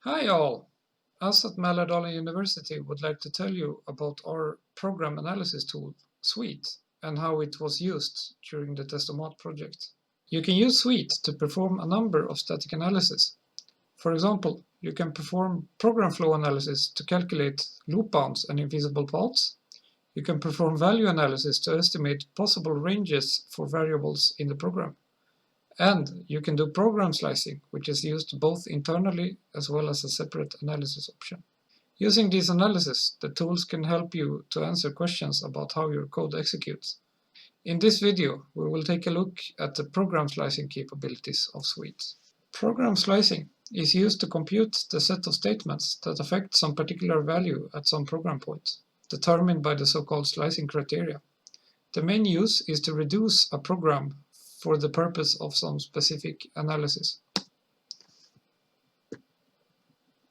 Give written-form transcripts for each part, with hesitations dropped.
Hi all! Us at Mälardalen University would like to tell you about our program analysis tool, Suite, and how it was used during the Testomat project. You can use Suite to perform a number of static analysis. For example, you can perform program flow analysis to calculate loop bounds and invisible paths. You can perform value analysis to estimate possible ranges for variables in the program. And you can do program slicing, which is used both internally as well as a separate analysis option. Using these analyses, the tools can help you to answer questions about how your code executes. In this video, we will take a look at the program slicing capabilities of Suite. Program slicing is used to compute the set of statements that affect some particular value at some program point, determined by the so-called slicing criteria. The main use is to reduce a program for the purpose of some specific analysis.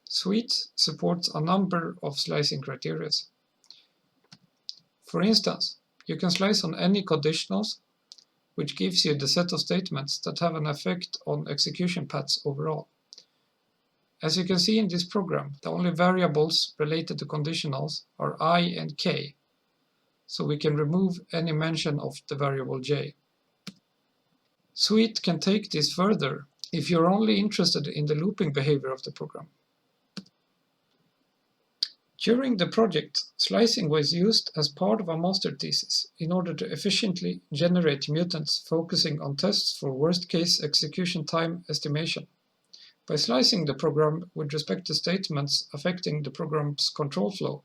Suite supports a number of slicing criteria. For instance, you can slice on any conditionals, which gives you the set of statements that have an effect on execution paths overall. As you can see in this program, the only variables related to conditionals are I and k, so we can remove any mention of the variable j. Suite can take this further if you're only interested in the looping behavior of the program. During the project, slicing was used as part of a master thesis in order to efficiently generate mutants focusing on tests for worst-case execution time estimation. By slicing the program with respect to statements affecting the program's control flow,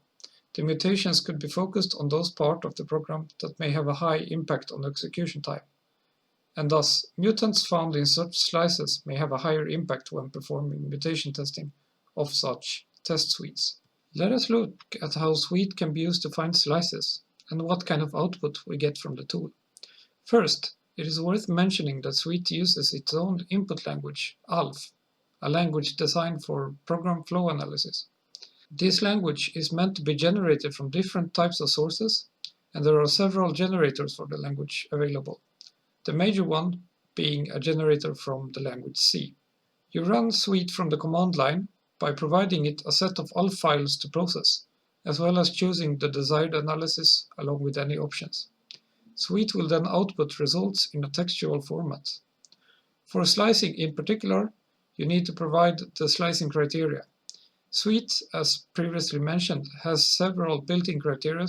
the mutations could be focused on those parts of the program that may have a high impact on execution time. And thus, mutants found in such slices may have a higher impact when performing mutation testing of such test suites. Let us look at how Suite can be used to find slices and what kind of output we get from the tool. First, it is worth mentioning that Suite uses its own input language, ALF, a language designed for program flow analysis. This language is meant to be generated from different types of sources, and there are several generators for the language available. The major one being a generator from the language C. You run Suite from the command line by providing it a set of ALF files to process, as well as choosing the desired analysis along with any options. Suite will then output results in a textual format. For slicing in particular, you need to provide the slicing criteria. Suite, as previously mentioned, has several built-in criteria,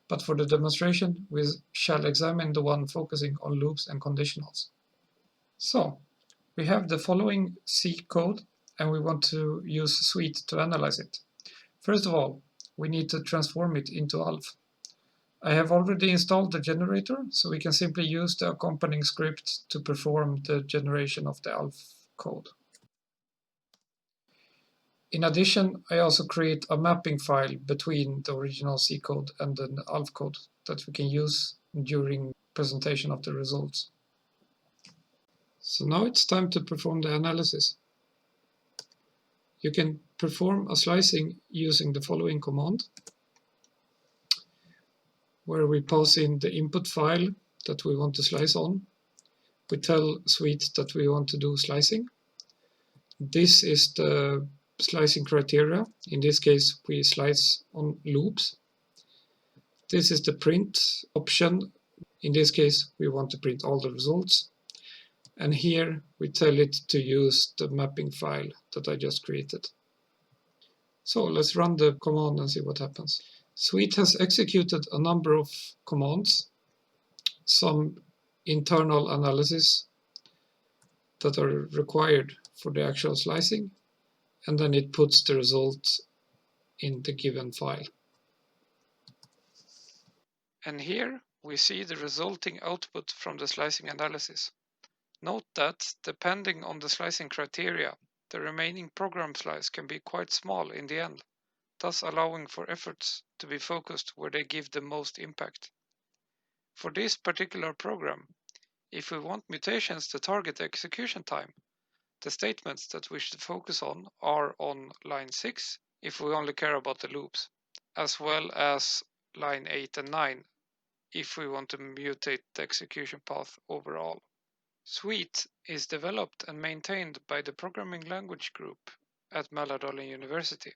but for the demonstration, we shall examine the one focusing on loops and conditionals. So, we have the following C code, and we want to use Suite to analyze it. First of all, we need to transform it into ALF. I have already installed the generator, so we can simply use the accompanying script to perform the generation of the ALF code. In addition, I also create a mapping file between the original C code and the ALF code that we can use during presentation of the results. So now it's time to perform the analysis. You can perform a slicing using the following command, where we pass in the input file that we want to slice on. We tell Suite that we want to do slicing. This is the slicing criteria. In this case, we slice on loops. This is the print option. In this case, we want to print all the results. And here we tell it to use the mapping file that I just created. So let's run the command and see what happens. Suite has executed a number of commands, some internal analysis that are required for the actual slicing, and then it puts the result in the given file. And here we see the resulting output from the slicing analysis. Note that, depending on the slicing criteria, the remaining program slice can be quite small in the end, thus allowing for efforts to be focused where they give the most impact. For this particular program, if we want mutations to target execution time, the statements that we should focus on are on line 6, if we only care about the loops, as well as line 8 and 9, if we want to mutate the execution path overall. Suite is developed and maintained by the programming language group at Mälardalen University.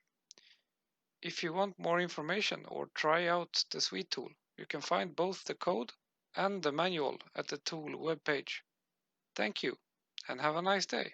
If you want more information or try out the suite tool, you can find both the code and the manual at the tool webpage. Thank you, and have a nice day.